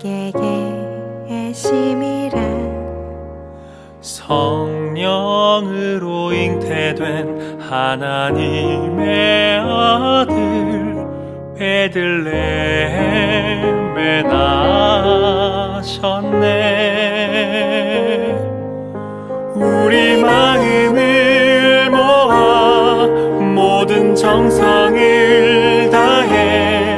내게 계심이라. 성령으로 잉태된 하나님의 아들 베들레헴에 나셨네. 우리 마음을 모아 모든 정성을 다해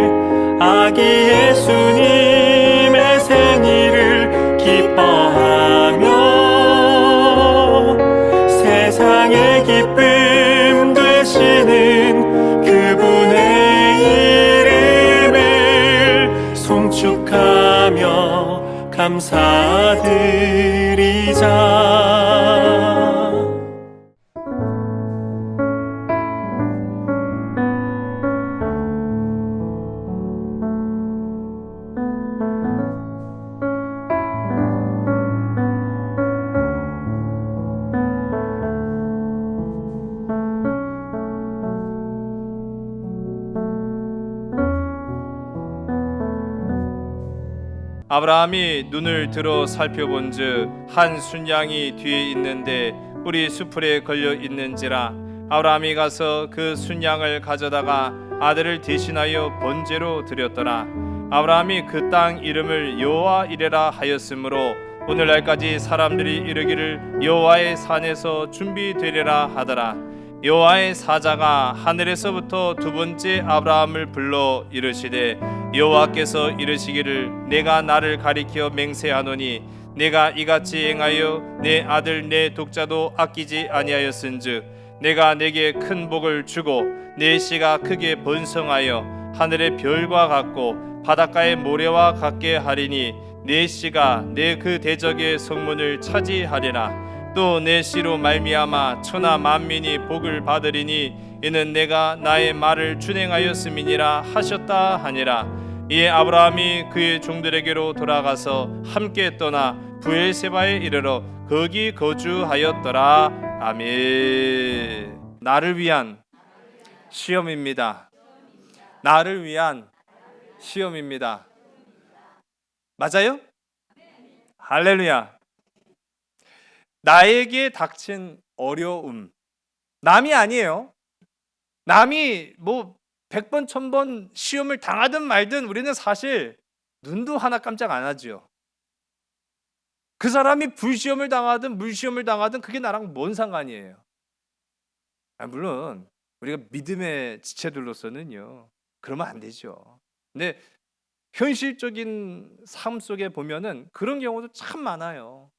아기 예수님의 생일을 기뻐하며 세상의 기쁨 되시는 그분의 이름을 송축하며 감사드리자. 아브라함이 눈을 들어 살펴본즉 한 순양이 뒤에 있는데 뿔이 수풀에 걸려 있는지라. 아브라함이 가서 그 순양을 가져다가 아들을 대신하여 번제로 드렸더라. 아브라함이 그 땅 이름을 여호와 이레라 하였으므로 오늘날까지 사람들이 이르기를 여호와의 산에서 준비되리라 하더라. 여호와의 사자가 하늘에서부터 두 번째 아브라함을 불러 이르시되 여호와께서 이르시기를 내가 나를 가리켜 맹세하노니 내가 이같이 행하여 내 아들 내 독자도 아끼지 아니하였은즉 내가 내게 큰 복을 주고 내 씨가 크게 번성하여 하늘의 별과 같고 바닷가의 모래와 같게 하리니 내 씨가 내 그 대적의 성문을 차지하리라. 또 내 씨로 말미암아 천하 만민이 복을 받으리니 이는 내가 나의 말을 준행하였음이니라 하셨다 하니라. 이에 아브라함이 그의 종들에게로 돌아가서 함께 떠나 부엘세바에 이르러 거기 거주하였더라. 아멘. 나를 위한 시험입니다. 나를 위한 시험입니다. 맞아요? 할렐루야. 나에게 닥친 어려움, 남이 아니에요. 남이 뭐 100번 1000번 시험을 당하든 말든 우리는 사실 눈도 하나 깜짝 안 하죠. 그 사람이 불시험을 당하든 물시험을 당하든 그게 나랑 뭔 상관이에요. 물론 우리가 믿음의 지체들로서는요 그러면 안 되죠. 근데 현실적인 삶 속에 보면은 그런 경우도 참 많아요.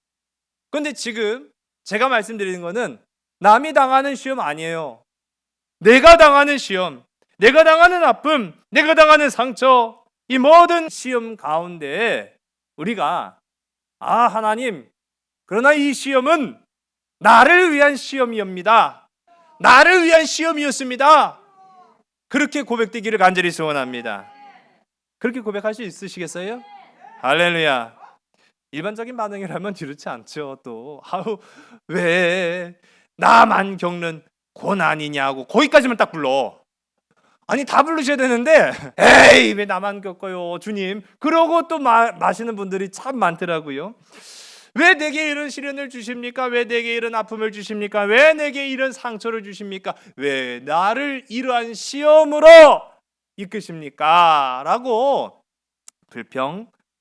그런데 지금 제가 말씀드리는 거는 남이 당하는 시험 아니에요. 내가 당하는 시험, 내가 당하는 아픔, 내가 당하는 상처, 이 모든 시험 가운데 우리가 하나님, 그러나 이 시험은 나를 위한 시험이옵니다. 나를 위한 시험이었습니다. 그렇게 고백되기를 간절히 소원합니다. 그렇게 고백할 수 있으시겠어요? 할렐루야. 일반적인 반응이라면 그렇지 않죠. 또 왜 나만 겪는 고난이냐고 거기까지만 딱 불러. 아니 다 부르셔야 되는데 에이 왜 나만 겪어요 주님. 그러고 또 마시는 분들이 참 많더라고요. 왜 내게 이런 시련을 주십니까? 왜 내게 이런 아픔을 주십니까? 왜 내게 이런 상처를 주십니까? 왜 나를 이러한 시험으로 이끄십니까? 라고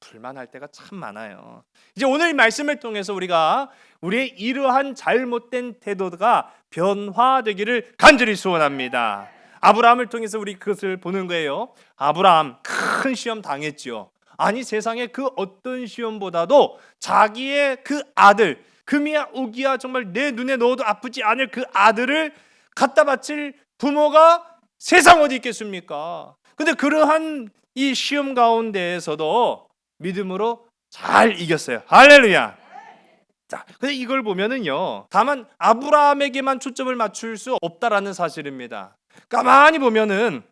불만할 때가 참 많아요. 이제 오늘 이 말씀을 통해서 우리가 우리의 이러한 잘못된 태도가 변화되기를 간절히 소원합니다. 아브라함을 통해서 우리 그것을 보는 거예요. 아브라함 큰 시험 당했죠. 아니 세상에 그 어떤 시험보다도 자기의 그 아들 금이야 우기야 정말 내 눈에 넣어도 아프지 않을 그 아들을 갖다 바칠 부모가 세상 어디 있겠습니까? 근데 그러한 이 시험 가운데에서도 믿음으로 잘 이겼어요. 할렐루야. 자, 근데 이걸 보면은요, 다만 아브라함에게만 초점을 맞출 수 없다라는 사실입니다. 가만히 보면은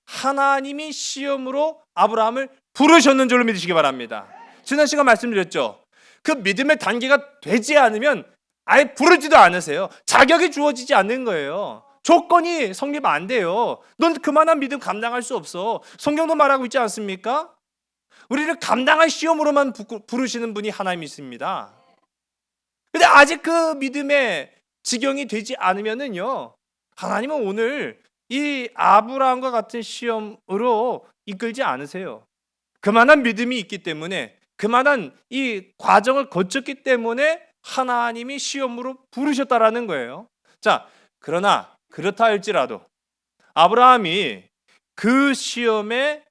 하나님이 시험으로 아브라함을 부르셨는 줄로 믿으시기 바랍니다. 지난 시간 말씀드렸죠. 그 믿음의 단계가 되지 않으면 아예 부르지도 않으세요. 자격이 주어지지 않는 거예요. 조건이 성립 안 돼요. 넌 그만한 믿음 감당할 수 없어. 성경도 말하고 있지 않습니까? 우리를 감당할 시험으로만 부르시는 분이 하나님이십니다. 근데 아직 그 믿음의 지경이 되지 않으면은요, 하나님은 오늘 이 아브라함과 같은 시험으로 이끌지 않으세요. 그만한 믿음이 있기 때문에, 그만한 이 과정을 거쳤기 때문에 하나님이 시험으로 부르셨다라는 거예요. 자, 그러나 그렇다 할지라도 아브라함이 그 시험에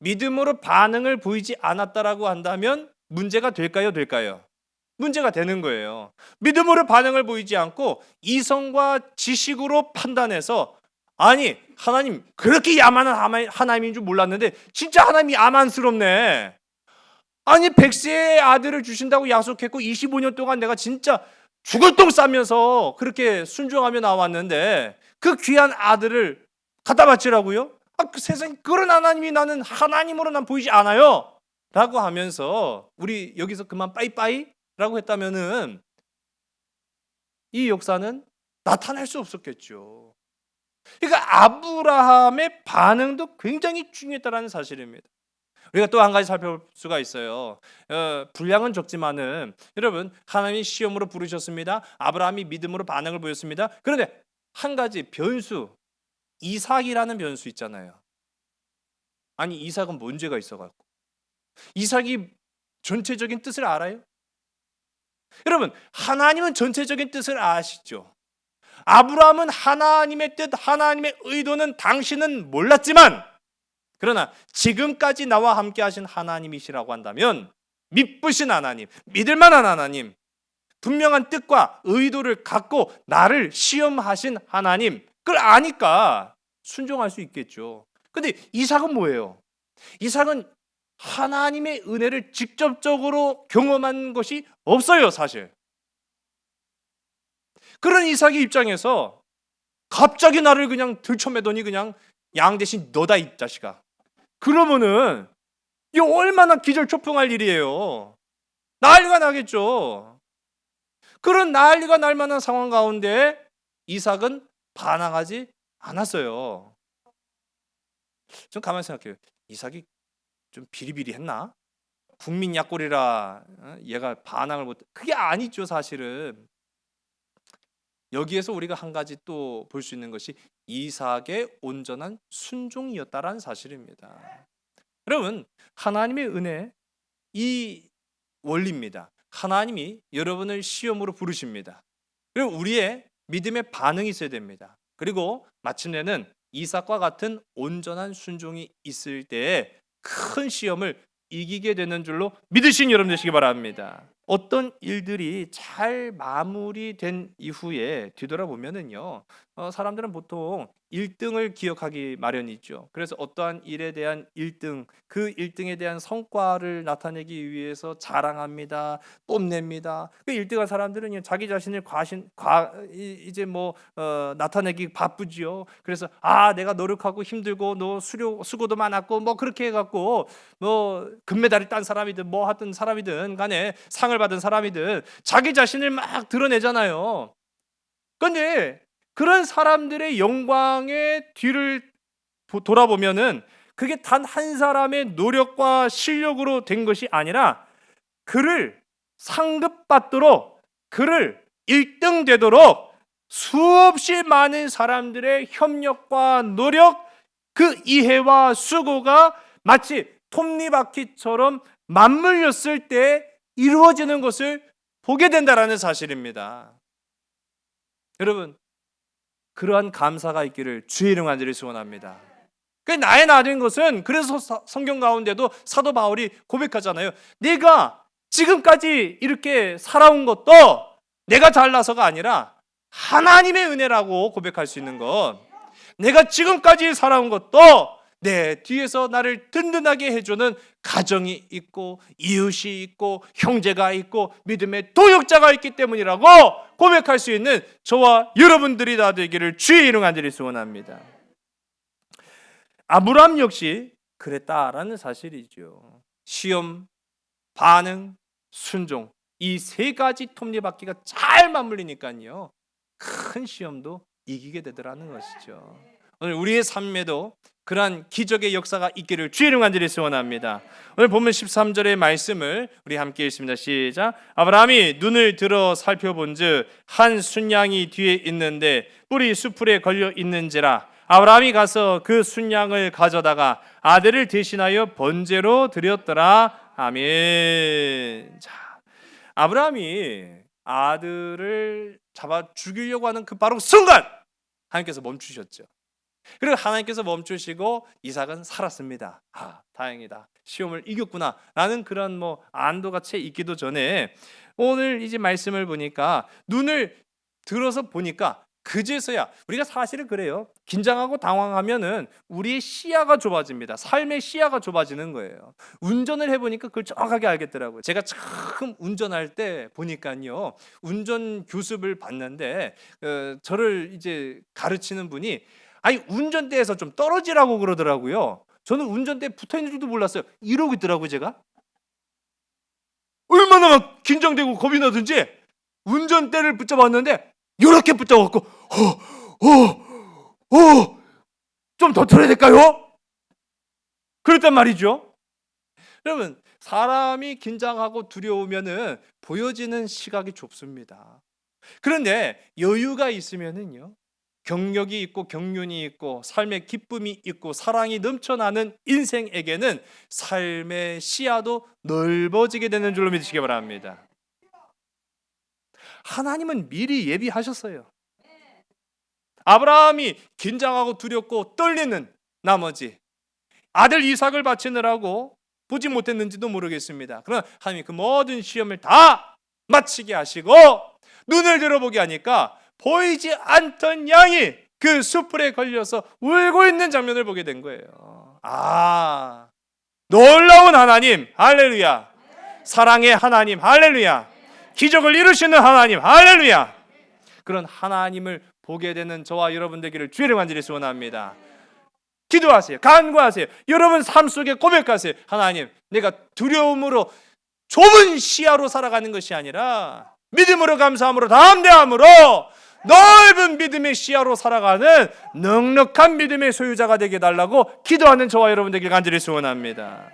믿음으로 반응을 보이지 않았다라고 한다면 문제가 될까요? 될까요? 문제가 되는 거예요. 믿음으로 반응을 보이지 않고 이성과 지식으로 판단해서, 아니 하나님 그렇게 야만한 하나님인 줄 몰랐는데 진짜 하나님이 야만스럽네. 아니 100세의 아들을 주신다고 약속했고 25년 동안 내가 진짜 죽을 똥 싸면서 그렇게 순종하며 나왔는데 그 귀한 아들을 갖다 바치라고요? 그 세상에 그런 하나님이 나는 하나님으로 난 보이지 않아요 라고 하면서 우리 여기서 그만 빠이빠이 라고 했다면은 이 역사는 나타날 수 없었겠죠. 그러니까 아브라함의 반응도 굉장히 중요했다는 사실입니다. 우리가 또 한 가지 살펴볼 수가 있어요. 분량은 적지만은 여러분 하나님이 시험으로 부르셨습니다. 아브라함이 믿음으로 반응을 보였습니다. 그런데 한 가지 변수, 이삭이라는 변수 있잖아요. 아니 이삭은 문제가 있어갖고 이삭이 전체적인 뜻을 알아요? 여러분 하나님은 전체적인 뜻을 아시죠? 아브라함은 하나님의 뜻, 하나님의 의도는 당신은 몰랐지만 그러나 지금까지 나와 함께 하신 하나님이시라고 한다면 믿으신 하나님, 믿을만한 하나님, 분명한 뜻과 의도를 갖고 나를 시험하신 하나님, 그걸 아니까 순종할 수 있겠죠. 근데 이삭은 뭐예요? 이삭은 하나님의 은혜를 직접적으로 경험한 것이 없어요, 사실. 그런 이삭의 입장에서 갑자기 나를 그냥 들쳐매더니 그냥 양 대신 너다 이 자식아. 그러면은 이거 얼마나 기절초풍할 일이에요. 난리가 나겠죠. 그런 난리가 날 만한 상황 가운데 이삭은 반항하지 않았어요. 좀 가만히 생각해요. 이삭이 좀 비리비리했나? 국민 약골이라 얘가 반항을 못. 그게 아니죠, 사실은. 여기에서 우리가 한 가지 또 볼 수 있는 것이 이삭의 온전한 순종이었다라는 사실입니다. 여러분, 하나님의 은혜 이 원리입니다. 하나님이 여러분을 시험으로 부르십니다. 그리고 우리의 믿음의 반응이 있어야 됩니다. 그리고 마침내는 이삭과 같은 온전한 순종이 있을 때에 큰 시험을 이기게 되는 줄로 믿으신 여러분 되시기 바랍니다. 어떤 일들이 잘 마무리된 이후에 뒤돌아보면은요, 사람들은 보통 1등을 기억하기 마련이죠. 그래서 어떠한 일에 대한 1등, 그 1등에 대한 성과를 나타내기 위해서 자랑합니다, 뽐냅니다. 그 1등한 사람들은 자기 자신을 나타내기 바쁘지요. 그래서 내가 노력하고 힘들고 너 수고도 많았고 뭐 그렇게 해갖고 뭐 금메달을 딴 사람이든 뭐 하던 사람이든 간에 상을 받은 사람이든 자기 자신을 막 드러내잖아요. 그런데 그런 사람들의 영광의 뒤를 돌아보면은 그게 단 한 사람의 노력과 실력으로 된 것이 아니라 그를 상급받도록, 그를 1등 되도록 수없이 많은 사람들의 협력과 노력, 그 이해와 수고가 마치 톱니바퀴처럼 맞물렸을 때 이루어지는 것을 보게 된다라는 사실입니다. 여러분, 그러한 감사가 있기를 주의 이름 간절히 소원합니다. 나의 나된 것은, 그래서 성경 가운데도 사도 바울이 고백하잖아요. 내가 지금까지 이렇게 살아온 것도 내가 잘나서가 아니라 하나님의 은혜라고 고백할 수 있는 것. 내가 지금까지 살아온 것도 내 뒤에서 나를 든든하게 해주는 가정이 있고 이웃이 있고 형제가 있고 믿음의 도역자가 있기 때문이라고 고백할 수 있는 저와 여러분들이 다 되기를 주의 이름 간절히 소원합니다. 아브라함 역시 그랬다라는 사실이죠. 시험, 반응, 순종, 이 세 가지 톱니바퀴가 잘 맞물리니까요, 큰 시험도 이기게 되더라는 것이죠. 오늘 우리의 삶에도 그러한 기적의 역사가 있기를 주의 이름 간절히 소원합니다. 오늘 본문 13절의 말씀을 우리 함께 읽습니다. 시작. 아브라함이 눈을 들어 살펴본즉 한 순양이 뒤에 있는데 뿔이 수풀에 걸려 있는지라. 아브라함이 가서 그 순양을 가져다가 아들을 대신하여 번제로 드렸더라. 아멘. 자, 아브라함이 아들을 잡아 죽이려고 하는 그 바로 순간 하나님께서 멈추셨죠. 그리고 하나님께서 멈추시고 이삭은 살았습니다. 다행이다. 시험을 이겼구나 라는 그런 안도가 채 있기도 전에 오늘 이제 말씀을 보니까 눈을 들어서 보니까 그제서야 우리가 사실은 그래요. 긴장하고 당황하면은 우리의 시야가 좁아집니다. 삶의 시야가 좁아지는 거예요. 운전을 해보니까 그걸 정확하게 알겠더라고요. 제가 처음 운전할 때 보니까요, 운전 교습을 받는데 저를 이제 가르치는 분이 아니 운전대에서 좀 떨어지라고 그러더라고요. 저는 운전대에 붙어있는 줄도 몰랐어요. 이러고 있더라고요. 제가 얼마나 막 긴장되고 겁이 나든지 운전대를 붙잡았는데 이렇게 붙잡았고 좀 더 털어야 될까요? 그랬단 말이죠. 여러분, 사람이 긴장하고 두려우면은 보여지는 시각이 좁습니다. 그런데 여유가 있으면은요, 경력이 있고 경륜이 있고 삶의 기쁨이 있고 사랑이 넘쳐나는 인생에게는 삶의 시야도 넓어지게 되는 줄로 믿으시기 바랍니다. 하나님은 미리 예비하셨어요. 아브라함이 긴장하고 두렵고 떨리는 나머지 아들 이삭을 바치느라고 보지 못했는지도 모르겠습니다. 그러나 하나님이 그 모든 시험을 다 마치게 하시고 눈을 들어보게 하니까 보이지 않던 양이 그 수풀에 걸려서 울고 있는 장면을 보게 된 거예요. 놀라운 하나님, 할렐루야. 사랑의 하나님, 할렐루야. 기적을 이루시는 하나님, 할렐루야. 그런 하나님을 보게 되는 저와 여러분 되기를 주의 이름 간절히 소원합니다. 기도하세요. 간구하세요. 여러분 삶 속에 고백하세요. 하나님, 내가 두려움으로 좁은 시야로 살아가는 것이 아니라 믿음으로, 감사함으로, 담대함으로 넓은 믿음의 시야로 살아가는 넉넉한 믿음의 소유자가 되게 해달라고 기도하는 저와 여러분 되길 간절히 소원합니다.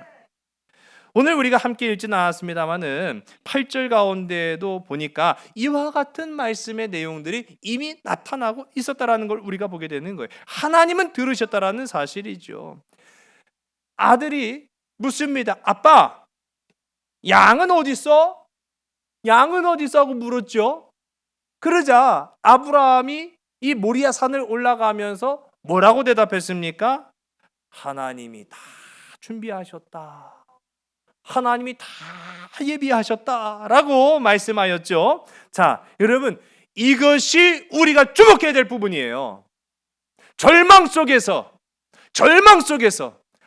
오늘 우리가 함께 읽지는 않았습니다만은 8절 가운데도 보니까 이와 같은 말씀의 내용들이 이미 나타나고 있었다라는 걸 우리가 보게 되는 거예요. 하나님은 들으셨다라는 사실이죠. 아들이 묻습니다. 아빠, 양은 어디 있어? 양은 어디 있어? 하고 물었죠. 그러자 아브라함이 이 모리아 산을 올라가면서 뭐라고 대답했습니까? 하나님이 다 준비하셨다. 하나님이 다 예비하셨다라고 말씀하였죠. 자, 여러분, 이것이 우리가 주목해야 될 부분이에요. 절망 속에서,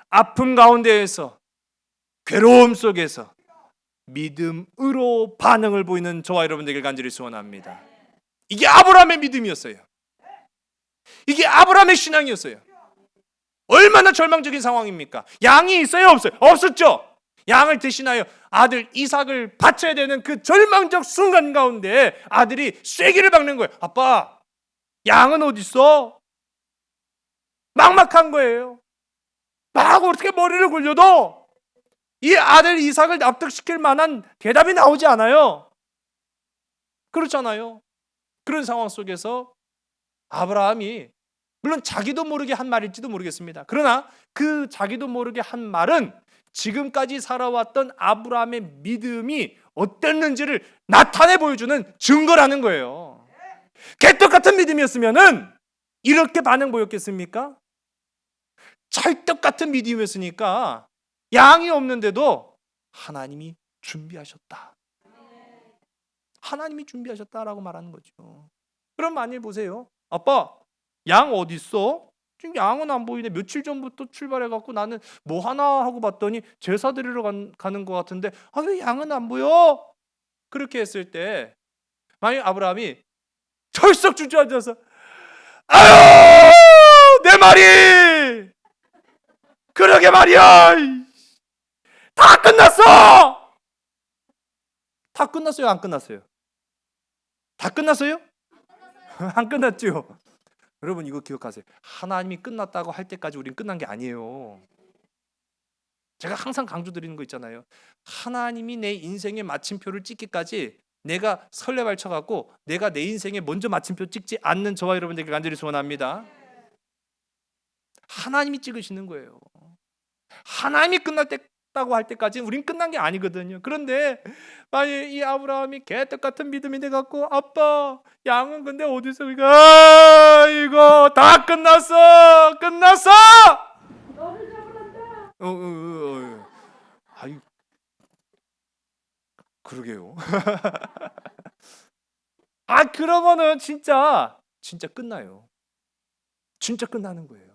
아픔 가운데에서, 괴로움 속에서 믿음으로 반응을 보이는 저와 여러분들에게 간절히 소원합니다. 이게 아브라함의 믿음이었어요. 이게 아브라함의 신앙이었어요. 얼마나 절망적인 상황입니까? 양이 있어요, 없어요? 없었죠. 양을 대신하여 아들 이삭을 바쳐야 되는 그 절망적 순간 가운데 아들이 쐐기를 박는 거예요. 아빠, 양은 어디 있어? 막막한 거예요. 막 어떻게 머리를 굴려도 이 아들 이삭을 납득시킬 만한 대답이 나오지 않아요. 그렇잖아요. 그런 상황 속에서 아브라함이 물론 자기도 모르게 한 말일지도 모르겠습니다. 그러나 그 자기도 모르게 한 말은 지금까지 살아왔던 아브라함의 믿음이 어땠는지를 나타내 보여주는 증거라는 거예요. 개떡 같은 믿음이었으면은 이렇게 반응 보였겠습니까? 찰떡 같은 믿음이었으니까 양이 없는데도 하나님이 준비하셨다. 하나님이 준비하셨다라고 말하는 거죠. 그럼 만일 보세요. 아빠, 양 어디 있어? 지금 양은 안 보이네. 며칠 전부터 출발해갖고 나는 뭐 하나 하고 봤더니 제사 드리러 가는 것 같은데 왜 양은 안 보여? 그렇게 했을 때 만약 아브라함이 철썩 주저앉아서 아유 내 말이 그러게 말이야 다 끝났어. 다 끝났어요? 안 끝났어요? 다 끝났어요? 안 끝났죠. 여러분 이거 기억하세요. 하나님이 끝났다고 할 때까지 우리는 끝난 게 아니에요. 제가 항상 강조드리는 거 있잖아요. 하나님이 내 인생의 마침표를 찍기까지 내가 설레발쳐 갖고 내가 내 인생에 먼저 마침표 찍지 않는 저와 여러분들에게 간절히 소원합니다. 하나님이 찍으시는 거예요. 하나님이 끝났다고 할 때까지 우린 끝난 게 아니거든요. 그런데 만약 이 아브라함이 개떡 같은 믿음이 돼 갖고 아빠 양은 근데 어디서 이거 다 끝났어. 아유, 그러게요. 그러면은 진짜 끝나요. 진짜 끝나는 거예요.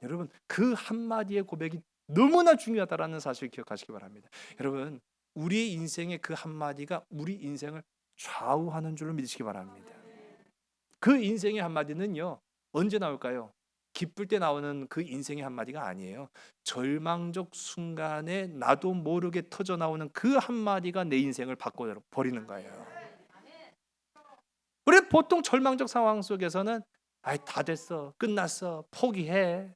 여러분 그 한마디의 고백이 너무나 중요하다라는 사실을 기억하시기 바랍니다. 여러분 우리의 인생의 그 한마디가 우리 인생을 좌우하는 줄로 믿으시기 바랍니다. 그 인생의 한마디는요 언제 나올까요? 기쁠 때 나오는 그 인생의 한마디가 아니에요. 절망적 순간에 나도 모르게 터져 나오는 그 한마디가 내 인생을 바꿔버리는 거예요. 우리 보통 절망적 상황 속에서는 다 됐어, 끝났어, 포기해,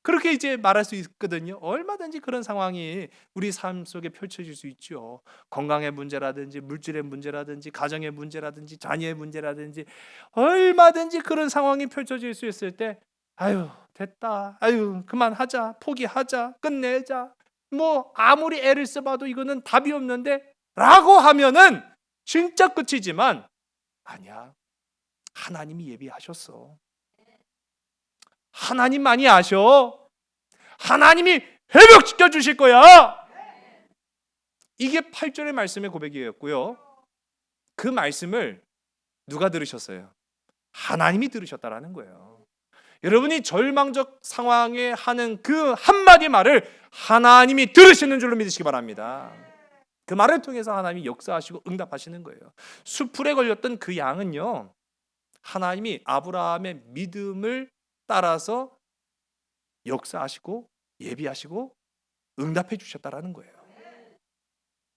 그렇게 이제 말할 수 있거든요. 얼마든지 그런 상황이 우리 삶 속에 펼쳐질 수 있죠. 건강의 문제라든지 물질의 문제라든지 가정의 문제라든지 자녀의 문제라든지 얼마든지 그런 상황이 펼쳐질 수 있을 때 아유 됐다, 아유 그만하자, 포기하자, 끝내자, 뭐 아무리 애를 써봐도 이거는 답이 없는데 라고 하면은 진짜 끝이지만 아니야, 하나님이 예비하셨어. 하나님만이 아셔. 하나님이 회복시켜 주실 거야. 이게 8절의 말씀의 고백이었고요. 그 말씀을 누가 들으셨어요? 하나님이 들으셨다라는 거예요. 여러분이 절망적 상황에 하는 그 한마디 말을 하나님이 들으시는 줄로 믿으시기 바랍니다. 그 말을 통해서 하나님이 역사하시고 응답하시는 거예요. 수풀에 걸렸던 그 양은요, 하나님이 아브라함의 믿음을 따라서 역사하시고 예비하시고 응답해 주셨다라는 거예요.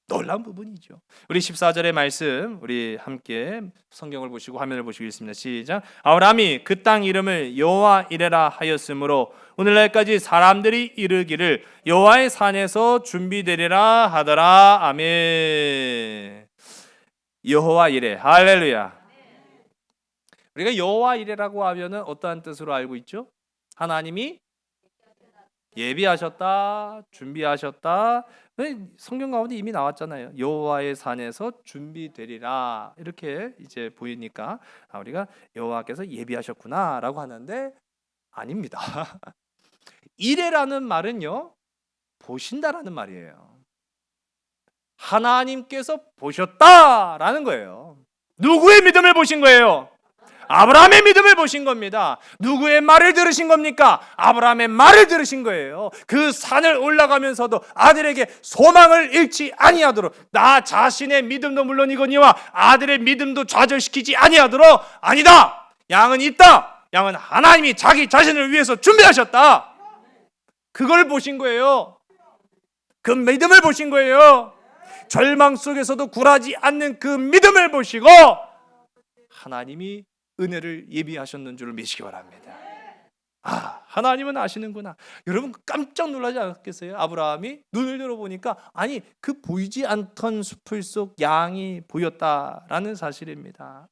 놀라운 부분이죠. 우리 14절의 말씀 우리 함께 성경을 보시고 화면을 보시고 있습니다. 시작. 아브라함이 그 땅 이름을 여호와 이레라 하였으므로 오늘날까지 사람들이 이르기를 여호와의 산에서 준비되리라 하더라. 아멘. 여호와 이레, 할렐루야. 우리가 여호와 이레라고 하면은 어떠한 뜻으로 알고 있죠? 하나님이 예비하셨다, 준비하셨다. 성경 가운데 이미 나왔잖아요. 여호와의 산에서 준비되리라. 이렇게 이제 보이니까 우리가 여호와께서 예비하셨구나라고 하는데 아닙니다. 이레라는 말은요, 보신다라는 말이에요. 하나님께서 보셨다라는 거예요. 누구의 믿음을 보신 거예요? 아브라함의 믿음을 보신 겁니다. 누구의 말을 들으신 겁니까? 아브라함의 말을 들으신 거예요. 그 산을 올라가면서도 아들에게 소망을 잃지 아니하도록, 나 자신의 믿음도 물론이거니와 아들의 믿음도 좌절시키지 아니하도록, 아니다, 양은 있다, 양은 하나님이 자기 자신을 위해서 준비하셨다, 그걸 보신 거예요. 그 믿음을 보신 거예요. 절망 속에서도 굴하지 않는 그 믿음을 보시고 하나님이 은혜를 예비하셨는 줄을 믿으시기 바랍니다. 하나님은 아시는구나. 여러분 깜짝 놀라지 않았겠어요? 아브라함이 눈을 들어보니까 아니 그 보이지 않던 숲을 속 양이 보였다라는 사실입니다.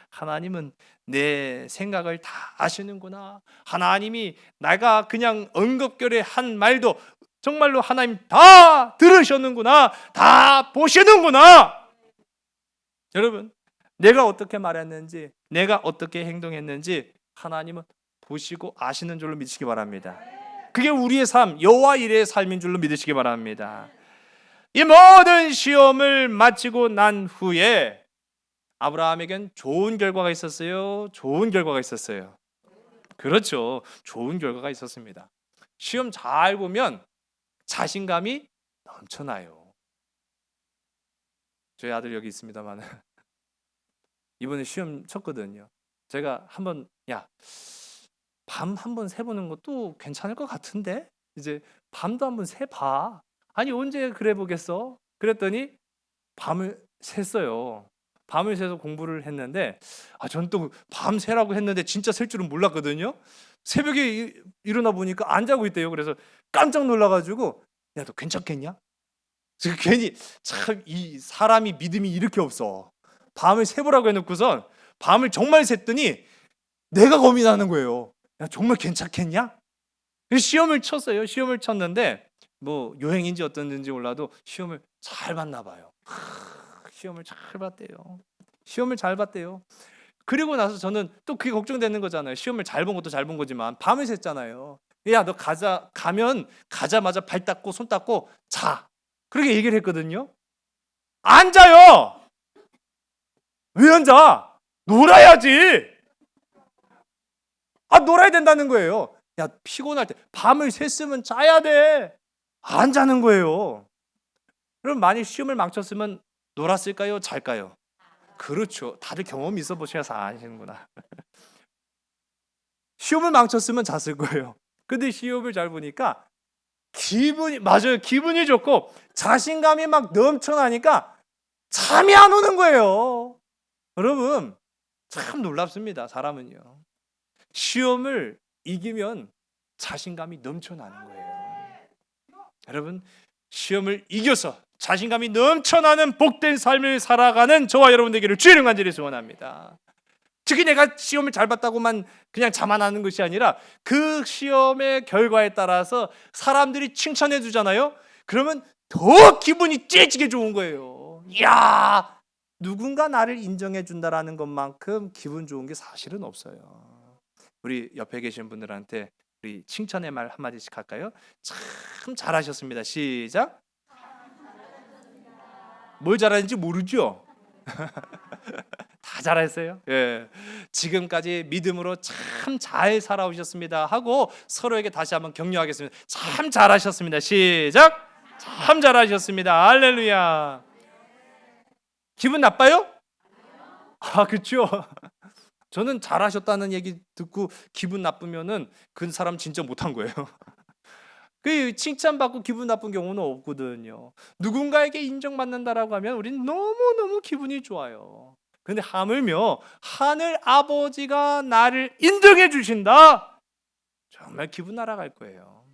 하나님은 내 생각을 다 아시는구나. 하나님이 내가 그냥 엉겁결에 한 말도 정말로 하나님 다 들으셨는구나, 다 보시는구나. 여러분 내가 어떻게 말했는지, 내가 어떻게 행동했는지 하나님은 보시고 아시는 줄로 믿으시기 바랍니다. 그게 우리의 삶, 여호와 이레의 삶인 줄로 믿으시기 바랍니다. 이 모든 시험을 마치고 난 후에 아브라함에겐 좋은 결과가 있었어요. 좋은 결과가 있었어요. 그렇죠. 좋은 결과가 있었습니다. 시험 잘 보면 자신감이 넘쳐나요. 저희 아들 여기 있습니다만 이번에 시험 쳤거든요. 제가 한번 밤 한번 세보는 것도 괜찮을 것 같은데, 이제 밤도 한번 세봐. 아니 언제 그래 보겠어? 그랬더니 밤을 샜어요. 밤을 새서 공부를 했는데 전 또 밤새라고 했는데 진짜 셀 줄은 몰랐거든요. 새벽에 일어나 보니까 안 자고 있대요. 그래서 깜짝 놀라가지고 야, 너 괜찮겠냐? 지금 괜히 참 이 사람이 믿음이 이렇게 없어. 밤을 새보라고 해놓고선 밤을 정말 샜더니 내가 겁이 나는 거예요. 야, 정말 괜찮겠냐? 시험을 쳤어요. 시험을 쳤는데 뭐 요행인지 어떤지 몰라도 시험을 잘 봤나 봐요. 시험을 잘 봤대요. 시험을 잘 봤대요. 그리고 나서 저는 또 그게 걱정되는 거잖아요. 시험을 잘 본 것도 잘 본 거지만 밤을 샜잖아요. 야, 너 가면 가자마자 발 닦고 손 닦고 자. 그렇게 얘기를 했거든요. 안 자요. 왜 안 자? 놀아야지. 놀아야 된다는 거예요. 야, 피곤할 때 밤을 샜으면 자야 돼. 안 자는 거예요. 그럼 만약 시험을 망쳤으면 놀았을까요? 잘까요? 그렇죠. 다들 경험이 있어 보셔서 아시는구나. 시험을 망쳤으면 잤을 거예요. 근데 시험을 잘 보니까 기분이 좋고 자신감이 막 넘쳐나니까 잠이 안 오는 거예요. 여러분, 참 놀랍습니다. 사람은요. 시험을 이기면 자신감이 넘쳐나는 거예요. 여러분, 시험을 이겨서 자신감이 넘쳐나는 복된 삶을 살아가는 저와 여러분 되기를 주의 이름 간절히 소원합니다. 특히 내가 시험을 잘 봤다고만 그냥 자만하는 것이 아니라 그 시험의 결과에 따라서 사람들이 칭찬해 주잖아요. 그러면 더 기분이 째지게 좋은 거예요. 이야, 누군가 나를 인정해 준다라는 것만큼 기분 좋은 게 사실은 없어요. 우리 옆에 계신 분들한테 우리 칭찬의 말 한마디씩 할까요? 참 잘하셨습니다. 시작. 뭘 잘하는지 모르죠? 다 잘했어요. 예. 지금까지 믿음으로 참 잘 살아오셨습니다 하고 서로에게 다시 한번 격려하겠습니다. 참 잘하셨습니다. 시작. 참 잘하셨습니다. 할렐루야. 기분 나빠요? 그렇죠. 저는 잘하셨다는 얘기 듣고 기분 나쁘면은 그 사람 진짜 못한 거예요. 그 칭찬받고 기분 나쁜 경우는 없거든요. 누군가에게 인정받는다라고 하면 우리는 너무너무 기분이 좋아요. 근데 하물며 하늘 아버지가 나를 인정해 주신다. 정말 기분 날아갈 거예요.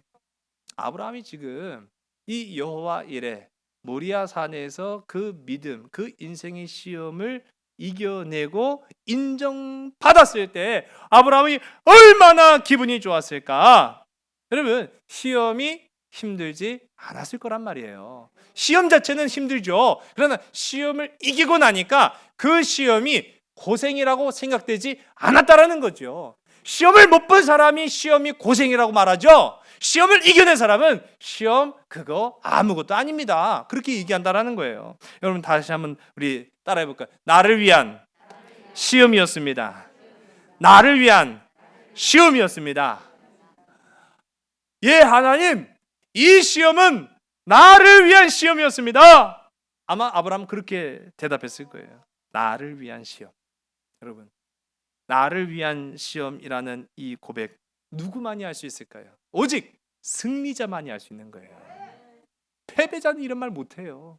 아브라함이 지금 이 여호와 이레 모리아 산에서 그 믿음, 그 인생의 시험을 이겨내고 인정받았을 때 아브라함이 얼마나 기분이 좋았을까? 여러분, 시험이 힘들지 않았을 거란 말이에요. 시험 자체는 힘들죠. 그러나 시험을 이기고 나니까 그 시험이 고생이라고 생각되지 않았다라는 거죠. 시험을 못 본 사람이 시험이 고생이라고 말하죠. 시험을 이겨낸 사람은 시험 그거 아무것도 아닙니다. 그렇게 얘기한다라는 거예요. 여러분 다시 한번 우리 따라해 볼까요? 나를 위한 시험이었습니다. 나를 위한 시험이었습니다. 예, 하나님, 이 시험은 나를 위한 시험이었습니다. 아마 아브라함 그렇게 대답했을 거예요. 나를 위한 시험. 여러분, 나를 위한 시험이라는 이 고백 누구만이 할 수 있을까요? 오직 승리자만이 할 수 있는 거예요. 패배자는 이런 말 못해요.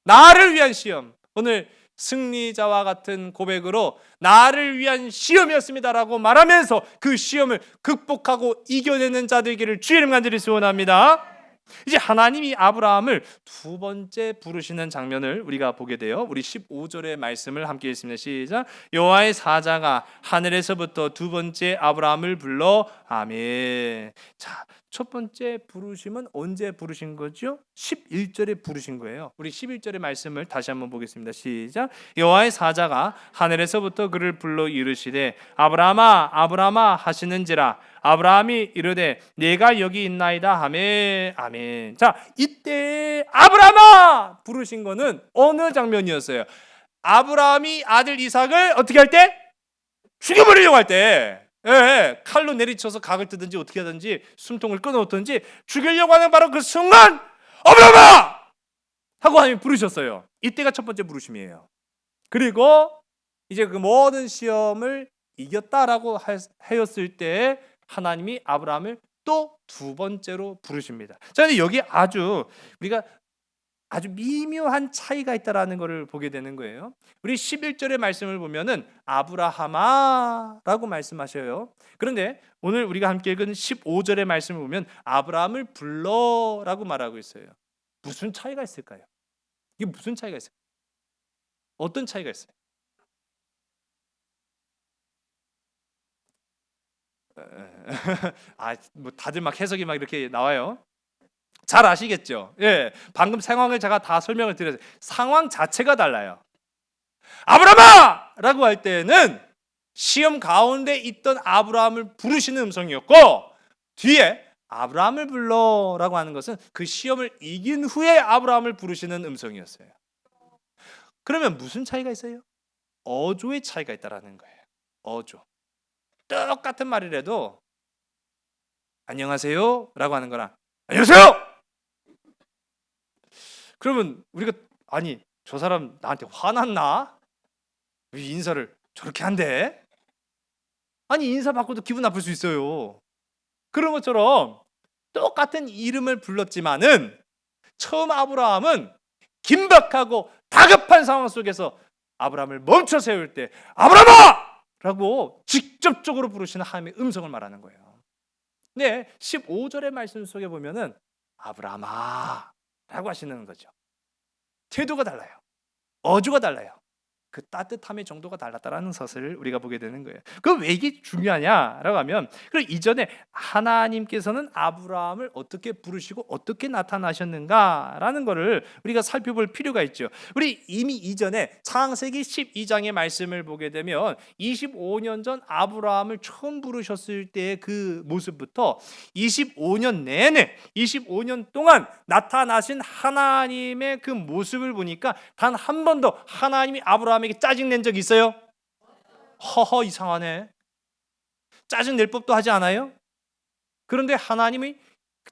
나를 위한 시험. 오늘 승리자와 같은 고백으로 나를 위한 시험이었습니다라고 말하면서 그 시험을 극복하고 이겨내는 자들에게를 주의 이름 간절히 소원합니다. 이제 하나님이 아브라함을 두 번째 부르시는 장면을 우리가 보게 돼요. 우리 15절의 말씀을 함께 읽습니다. 시작. 여호와의 사자가 하늘에서부터 두 번째 아브라함을 불러 아멘. 자, 첫 번째 부르심은 언제 부르신 거죠? 11절에 부르신 거예요. 우리 11절의 말씀을 다시 한번 보겠습니다. 시작. 여호와의 사자가 하늘에서부터 그를 불러 이르시되 아브라함아 아브라함아 하시는지라 아브라함이 이르되 내가 여기 있나이다 하매 아멘. 자, 이때 아브라함아 부르신 거는 어느 장면이었어요? 아브라함이 아들 이삭을 어떻게 할 때? 죽여버리려고 할 때. 예, 칼로 내리쳐서 각을 뜨든지 어떻게 하든지 숨통을 끊어놓든지 죽이려고 하는 바로 그 순간 아브라함아! 하고 하나님이 부르셨어요. 이때가 첫 번째 부르심이에요. 그리고 이제 그 모든 시험을 이겼다라고 하였을 때 하나님이 아브라함을 또 두 번째로 부르십니다. 자, 근데 여기 아주 우리가 아주 미묘한 차이가 있다라는 것을 보게 되는 거예요. 우리 11절의 말씀을 보면은 아브라함아라고 말씀하셔요. 그런데 오늘 우리가 함께 읽은 15절의 말씀을 보면 아브라함을 불러라고 말하고 있어요. 무슨 차이가 있을까요? 이게 무슨 차이가 있어요? 어떤 차이가 있어요? 뭐 다들 막 해석이 막 이렇게 나와요. 잘 아시겠죠? 예, 방금 상황을 제가 다 설명을 드렸어요. 상황 자체가 달라요. 아브라함아라고 할 때는 시험 가운데 있던 아브라함을 부르시는 음성이었고, 뒤에 아브라함을 불러라고 하는 것은 그 시험을 이긴 후에 아브라함을 부르시는 음성이었어요. 그러면 무슨 차이가 있어요? 어조의 차이가 있다라는 거예요. 어조. 똑같은 말이라도 안녕하세요 라고 하는 거랑 안녕하세요! 그러면 우리가 아니 저 사람 나한테 화났나? 왜 인사를 저렇게 한대? 아니 인사 받고도 기분 나쁠 수 있어요. 그런 것처럼 똑같은 이름을 불렀지만은 처음 아브라함은 긴박하고 다급한 상황 속에서 아브라함을 멈춰 세울 때 아브라함아! 라고 직접적으로 부르시는 하나님의 음성을 말하는 거예요. 네, 15절의 말씀 속에 보면은 아브라함아 라고 하시는 거죠. 태도가 달라요. 어조가 달라요. 그 따뜻함의 정도가 달랐다라는 것을 우리가 보게 되는 거예요. 그럼 왜 이게 중요하냐라고 하면, 그리고 이전에 하나님께서는 아브라함을 어떻게 부르시고 어떻게 나타나셨는가라는 것을 우리가 살펴볼 필요가 있죠. 우리 이미 이전에 창세기 12장의 말씀을 보게 되면 25년 전 아브라함을 처음 부르셨을 때의 그 모습부터 25년 내내 25년 동안 나타나신 하나님의 그 모습을 보니까 단 한 번도 하나님이 아브라함에게 짜증낸 적 있어요? 허허 이상하네. 짜증낼 법도 하지 않아요? 그런데 하나님이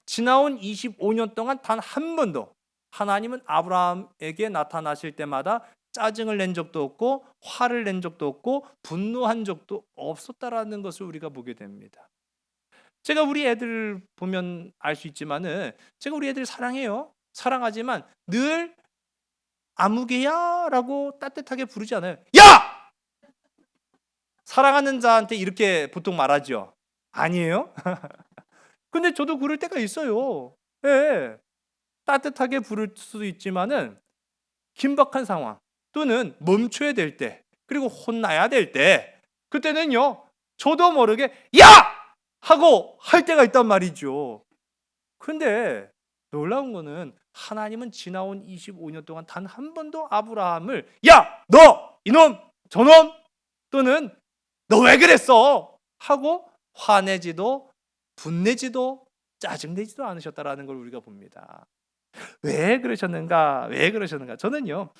지나온 25년 동안 단 한 번도 하나님은 아브라함에게 나타나실 때마다 짜증을 낸 적도 없고 화를 낸 적도 없고 분노한 적도 없었다라는 것을 우리가 보게 됩니다. 제가 우리 애들 보면 알 수 있지만은 제가 우리 애들 사랑해요. 사랑하지만 늘 아무개야 라고 따뜻하게 부르지 않아요. 야! 사랑하는 자한테 이렇게 보통 말하죠. 아니에요? 근데 저도 그럴 때가 있어요. 예. 따뜻하게 부를 수도 있지만은 긴박한 상황 또는 멈춰야 될 때, 그리고 혼나야 될 때, 그때는요 저도 모르게 야! 하고 할 때가 있단 말이죠. 근데 놀라운 거는 하나님은 지나온 25년 동안 단 한 번도 아브라함을 야! 너! 이놈! 저놈! 또는 너 왜 그랬어? 하고 화내지도 분내지도 짜증내지도 않으셨다라는 걸 우리가 봅니다. 왜 그러셨는가? 왜 그러셨는가? 저는요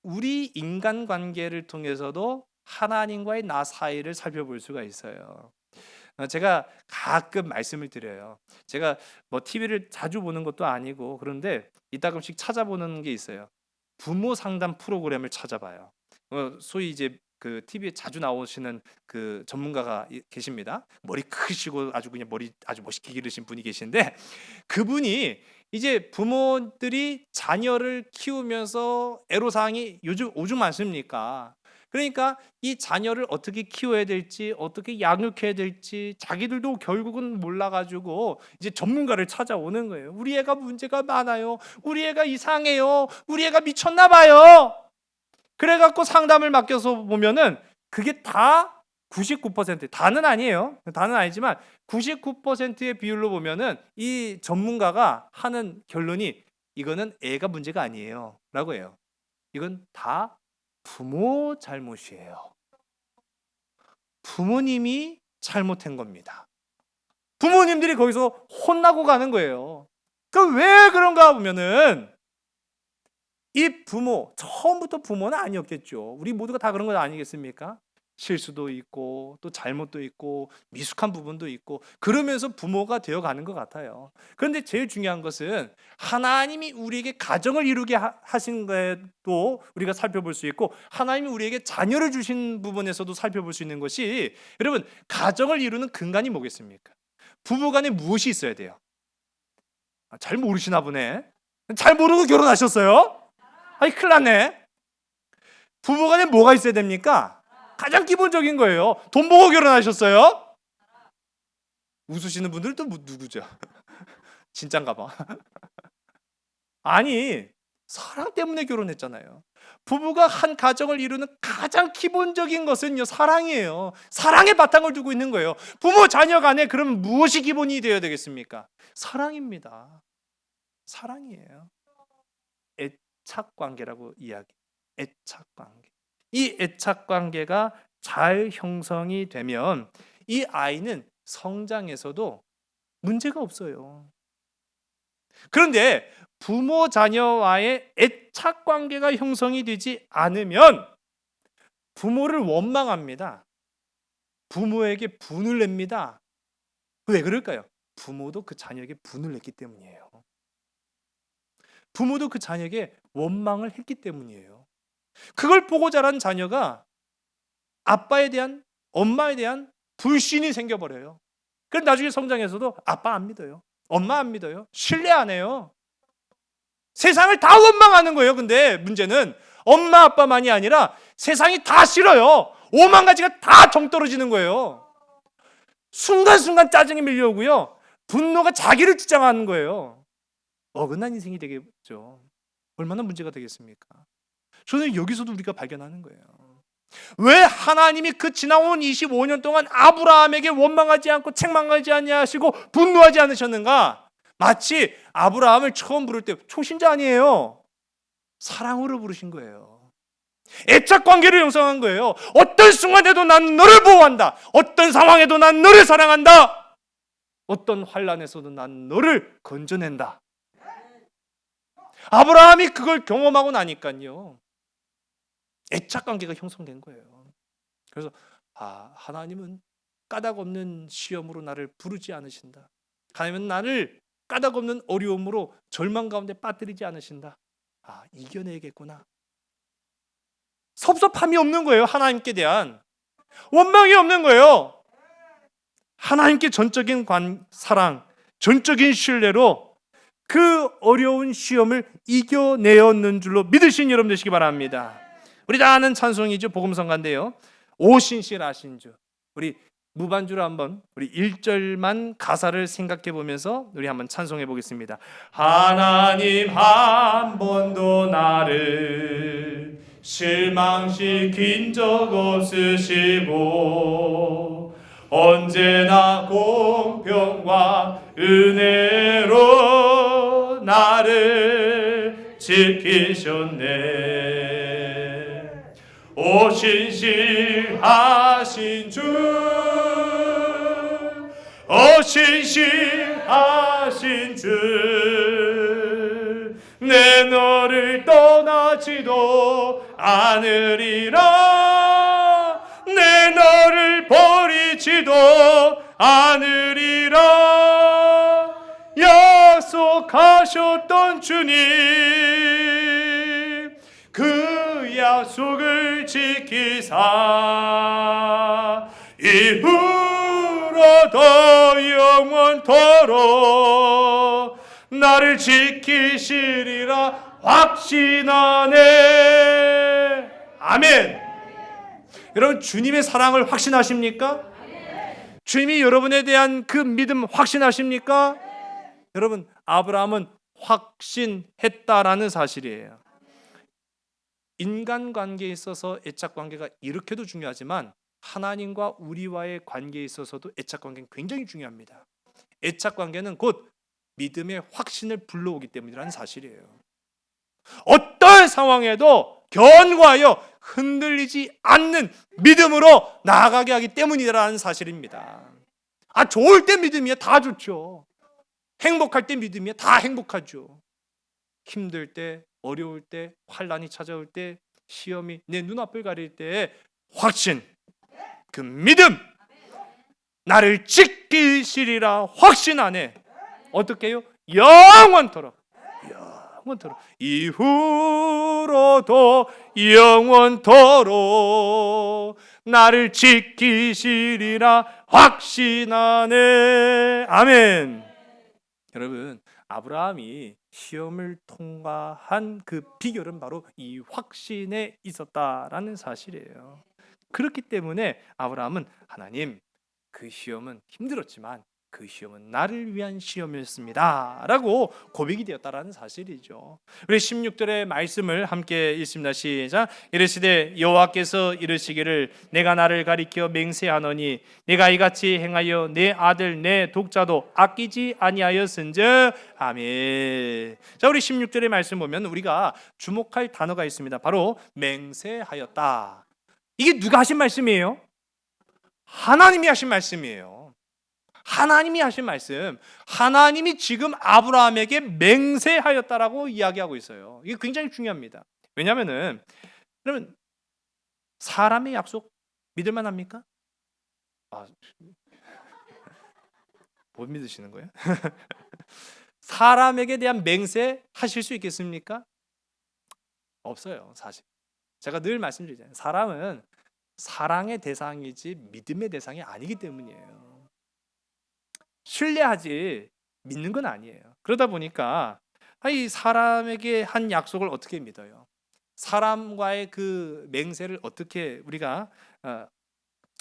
우리 인간관계를 통해서도 하나님과의 나 사이를 살펴볼 수가 있어요. 제가 가끔 말씀을 드려요. 제가 뭐 TV를 자주 보는 것도 아니고 그런데 이따금씩 찾아보는 게 있어요. 부모 상담 프로그램을 찾아봐요. 소위 이제 그 TV에 자주 나오시는 그 전문가가 계십니다. 머리 크시고 아주 그냥 머리 아주 멋있게 기르신 분이 계신데, 그분이 이제 부모들이 자녀를 키우면서 애로사항이 요즘 오죽 많습니까? 그러니까 이 자녀를 어떻게 키워야 될지, 어떻게 양육해야 될지 자기들도 결국은 몰라가지고 이제 전문가를 찾아오는 거예요. 우리 애가 문제가 많아요. 우리 애가 이상해요. 우리 애가 미쳤나 봐요. 그래갖고 상담을 맡겨서 보면은 그게 다 99%, 다는 아니에요. 다는 아니지만 99%의 비율로 보면은 이 전문가가 하는 결론이 이거는 애가 문제가 아니에요 라고 해요. 이건 다 부모 잘못이에요. 부모님이 잘못한 겁니다. 부모님들이 거기서 혼나고 가는 거예요. 그럼 왜 그런가 보면은 이 부모, 처음부터 부모는 아니었겠죠. 우리 모두가 다 그런 건 아니겠습니까? 실수도 있고 또 잘못도 있고 미숙한 부분도 있고 그러면서 부모가 되어가는 것 같아요. 그런데 제일 중요한 것은 하나님이 우리에게 가정을 이루게 하신 것도 우리가 살펴볼 수 있고, 하나님이 우리에게 자녀를 주신 부분에서도 살펴볼 수 있는 것이, 여러분 가정을 이루는 근간이 뭐겠습니까? 부부간에 무엇이 있어야 돼요? 잘 모르시나 보네. 잘 모르고 결혼하셨어요? 아니 큰일 났네. 부부간에 뭐가 있어야 됩니까? 가장 기본적인 거예요. 돈 보고 결혼하셨어요? 웃으시는 분들도 누구죠? 진짠가 봐. 아니 사랑 때문에 결혼했잖아요. 부부가 한 가정을 이루는 가장 기본적인 것은요 사랑이에요. 사랑의 바탕을 두고 있는 거예요. 부모 자녀 간에 그럼 무엇이 기본이 되어야 되겠습니까? 사랑입니다. 사랑이에요. 애착 관계라고 이야기. 애착 관계. 이 애착 관계가 잘 형성이 되면 이 아이는 성장에서도 문제가 없어요. 그런데 부모 자녀와의 애착 관계가 형성이 되지 않으면 부모를 원망합니다. 부모에게 분을 냅니다. 왜 그럴까요? 부모도 그 자녀에게 분을 냈기 때문이에요. 부모도 그 자녀에게 원망을 했기 때문이에요. 그걸 보고 자란 자녀가 아빠에 대한, 엄마에 대한 불신이 생겨버려요. 그럼 나중에 성장해서도 아빠 안 믿어요. 엄마 안 믿어요. 신뢰 안 해요. 세상을 다 원망하는 거예요. 근데 문제는 엄마 아빠만이 아니라 세상이 다 싫어요. 오만 가지가 다 정떨어지는 거예요. 순간순간 짜증이 밀려오고요. 분노가 자기를 주장하는 거예요. 어긋난 인생이 되겠죠. 얼마나 문제가 되겠습니까? 저는 여기서도 우리가 발견하는 거예요. 왜 하나님이 그 지나온 25년 동안 아브라함에게 원망하지 않고 책망하지 않으시고 분노하지 않으셨는가? 마치 아브라함을 처음 부를 때 초신자 아니에요. 사랑으로 부르신 거예요. 애착 관계를 형성한 거예요. 어떤 순간에도 난 너를 보호한다. 어떤 상황에도 난 너를 사랑한다. 어떤 환난에서도 난 너를 건져낸다. 아브라함이 그걸 경험하고 나니까요. 애착 관계가 형성된 거예요. 그래서 하나님은 까닭 없는 시험으로 나를 부르지 않으신다. 하나님은 나를 까닭 없는 어려움으로 절망 가운데 빠뜨리지 않으신다. 이겨내겠구나. 섭섭함이 없는 거예요. 하나님께 대한 원망이 없는 거예요. 하나님께 전적인 사랑, 전적인 신뢰로 그 어려운 시험을 이겨내었는 줄로 믿으신 여러분 되시기 바랍니다. 우리 다 아는 찬송이죠. 복음성가인데요. 오신실하신 주. 우리 무반주로 한번 우리 1절만 가사를 생각해 보면서 우리 한번 찬송해 보겠습니다. 하나님 한 번도 나를 실망시킨 적 없으시고 언제나 공평과 은혜로 나를 지키셨네. 오신실하신 주, 오신실하신 주, 내 너를 떠나지도 않으리라. 내 너를 버리지도 않으리라. 약속하셨던 주님, 그 약속을 지키사 이후로도 영원토록 나를 지키시리라 확신하네. 아멘. 여러분, 주님의 사랑을 확신하십니까? 주님이 여러분에 대한 그 믿음 확신하십니까? 여러분, 아브라함은 확신했다라는 사실이에요. 인간관계에 있어서 애착관계가 이렇게도 중요하지만 하나님과 우리와의 관계에 있어서도 애착관계는 굉장히 중요합니다. 애착관계는 곧 믿음의 확신을 불러오기 때문이라는 사실이에요. 어떤 상황에도 견고하여 흔들리지 않는 믿음으로 나아가게 하기 때문이라는 사실입니다. 좋을 때 믿음이야 다 좋죠. 행복할 때 믿음이야 다 행복하죠. 힘들 때, 어려울 때, 환난이 찾아올 때, 시험이 내 눈앞을 가릴 때 확신, 그 믿음, 나를 지키시리라 확신 안에 어떻게 해요? 영원토록, 영원토록, 이후로도 영원토록 나를 지키시리라 확신 안에. 아멘. 여러분, 아브라함이 시험을 통과한 그 비결은 바로 이 확신에 있었다라는 사실이에요. 그렇기 때문에 아브라함은 하나님, 그 시험은 힘들었지만 그 시험은 나를 위한 시험이었습니다 라고 고백이 되었다라는 사실이죠. 우리 16절의 말씀을 함께 읽습니다. 시작. 이르시되 여호와께서 이르시기를 내가 나를 가리켜 맹세하노니 네가 이같이 행하여 내 아들 내 독자도 아끼지 아니하였은즉 아멘. 자, 우리 16절의 말씀 보면 우리가 주목할 단어가 있습니다. 바로 맹세하였다. 이게 누가 하신 말씀이에요? 하나님이 하신 말씀이에요. 하나님이 하신 말씀, 하나님이 지금 아브라함에게 맹세하였다라고 이야기하고 있어요. 이게 굉장히 중요합니다. 왜냐하면은 그러면 사람의 약속 믿을 만합니까? 못 믿으시는 거예요? 사람에게 대한 맹세 하실 수 있겠습니까? 없어요, 사실. 제가 늘 말씀드리잖아요. 사람은 사랑의 대상이지 믿음의 대상이 아니기 때문이에요. 신뢰하지 믿는 건 아니에요. 그러다 보니까 이 사람에게 한 약속을 어떻게 믿어요? 사람과의 그 맹세를 어떻게 우리가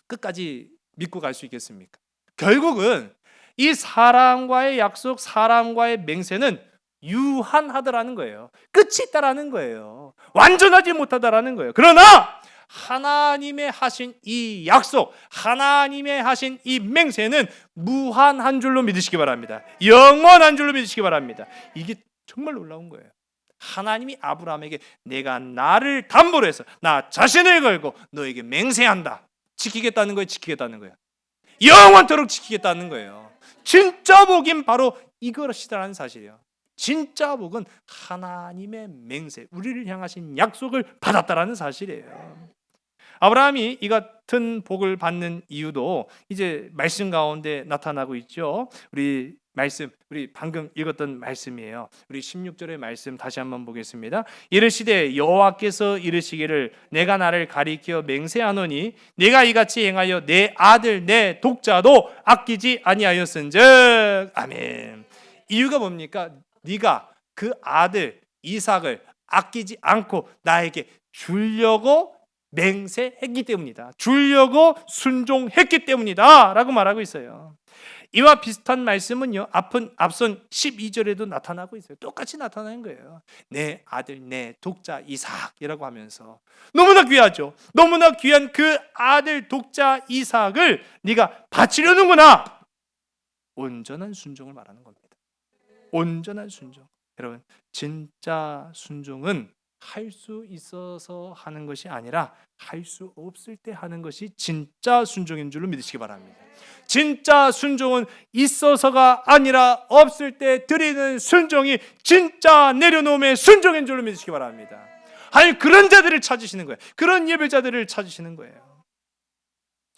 끝까지 믿고 갈 수 있겠습니까? 결국은 이 사람과의 약속, 사람과의 맹세는 유한하다라는 거예요. 끝이 있다라는 거예요. 완전하지 못하다라는 거예요. 그러나 하나님의 하신 이 약속, 하나님의 하신 이 맹세는 무한한 줄로 믿으시기 바랍니다. 영원한 줄로 믿으시기 바랍니다. 이게 정말 놀라운 거예요. 하나님이 아브라함에게 내가 나를 담보로 해서 나 자신을 걸고 너에게 맹세한다. 지키겠다는 거예요. 지키겠다는 거예요. 영원토록 지키겠다는 거예요. 진짜 복인 바로 이것이라는 사실이에요. 진짜 복은 하나님의 맹세, 우리를 향하신 약속을 받았다라는 사실이에요. 아브라함이 이 같은 복을 받는 이유도 이제 말씀 가운데 나타나고 있죠. 우리 방금 읽었던 말씀이에요. 우리 16절의 말씀 다시 한번 보겠습니다. 이르시되 여호와께서 이르시기를 내가 나를 가리켜 맹세하노니 네가 이같이 행하여 내 아들 내 독자도 아끼지 아니하였은즉 아멘. 이유가 뭡니까? 네가 그 아들 이삭을 아끼지 않고 나에게 주려고 맹세했기 때문이다. 주려고 순종했기 때문이다 라고 말하고 있어요. 이와 비슷한 말씀은요 앞선 12절에도 나타나고 있어요. 똑같이 나타나는 거예요. 내 아들 내 독자 이삭이라고 하면서 너무나 귀하죠. 너무나 귀한 그 아들 독자 이삭을 네가 바치려는구나. 온전한 순종을 말하는 겁니다. 온전한 순종. 여러분, 진짜 순종은 할 수 있어서 하는 것이 아니라 할 수 없을 때 하는 것이 진짜 순종인 줄로 믿으시기 바랍니다. 진짜 순종은 있어서가 아니라 없을 때 드리는 순종이 진짜 내려놓음의 순종인 줄로 믿으시기 바랍니다. 아니, 그런 자들을 찾으시는 거예요. 그런 예배자들을 찾으시는 거예요.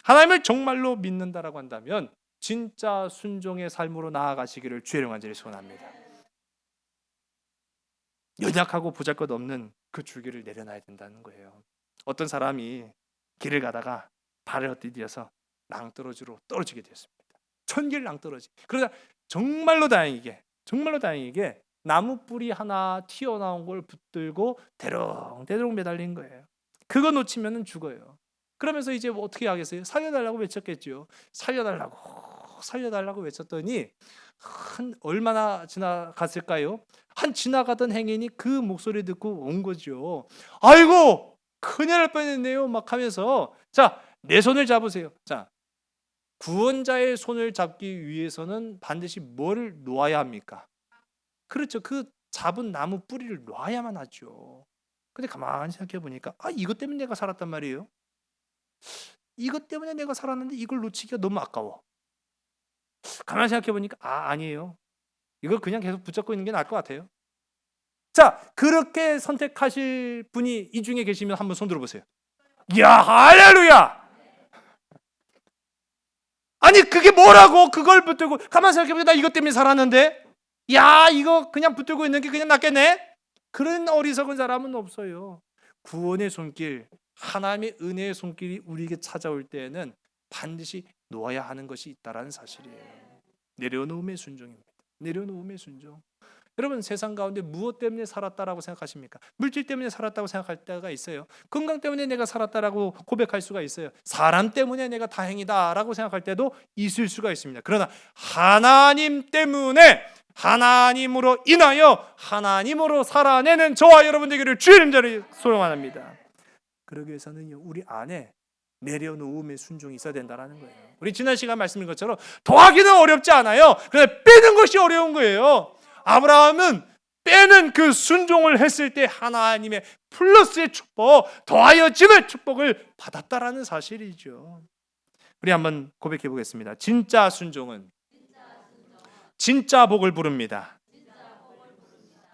하나님을 정말로 믿는다라고 한다면 진짜 순종의 삶으로 나아가시기를 주의 영광을 소원합니다. 연약하고 보잘것없는 그 줄기를 내려놔야 된다는 거예요. 어떤 사람이 길을 가다가 발을 헛디뎌서 낭떠러지로 떨어지게 되었습니다. 천길 낭떠러지. 그러다 정말로 다행이게 나무 뿌리 하나 튀어나온 걸 붙들고 대롱대롱 매달린 거예요. 그거 놓치면 죽어요. 그러면서 이제 뭐 어떻게 하겠어요? 살려달라고 외쳤겠죠. 살려달라고 외쳤더니 얼마나 지나갔을까요? 한 지나가던 행인이 그 목소리 듣고 온 거죠. 아이고, 큰일 날 뻔했네요 막 하면서, 자, 내 손을 잡으세요. 자, 구원자의 손을 잡기 위해서는 반드시 뭐를 놓아야 합니까? 그렇죠. 그 잡은 나무 뿌리를 놔야만 하죠. 근데 가만히 생각해 보니까 이것 때문에 내가 살았단 말이에요. 이것 때문에 내가 살았는데 이걸 놓치기가 너무 아까워. 가만히 생각해 보니까 아니에요. 이걸 그냥 계속 붙잡고 있는 게 나을 것 같아요. 자, 그렇게 선택하실 분이 이 중에 계시면 한번 손 들어보세요. 이야, 할렐루야! 아니, 그게 뭐라고 그걸 붙들고, 가만히 생각해보니까 나 이것 때문에 살았는데, 야, 이거 그냥 붙들고 있는 게 그냥 낫겠네? 그런 어리석은 사람은 없어요. 구원의 손길, 하나님의 은혜의 손길이 우리에게 찾아올 때에는 반드시 놓아야 하는 것이 있다라는 사실이에요. 내려놓음의 순종입니다. 내려놓음의 순종. 여러분 세상 가운데 무엇 때문에 살았다라고 생각하십니까? 물질 때문에 살았다고 생각할 때가 있어요. 건강 때문에 내가 살았다라고 고백할 수가 있어요. 사람 때문에 내가 다행이다라고 생각할 때도 있을 수가 있습니다. 그러나 하나님 때문에, 하나님으로 인하여 하나님으로 살아내는 저와 여러분 되기를 주의 이름으로 소원합니다. 그러기 위해서는 우리 안에 내려놓음의 순종이 있어야 된다는 거예요. 우리 지난 시간 말씀드린 것처럼 더하기는 어렵지 않아요. 그런데 빼는 것이 어려운 거예요. 아브라함은 빼는 그 순종을 했을 때 하나님의 플러스의 축복, 더하여짐의 축복을 받았다라는 사실이죠. 우리 한번 고백해 보겠습니다. 진짜 순종은 진짜 복을 부릅니다.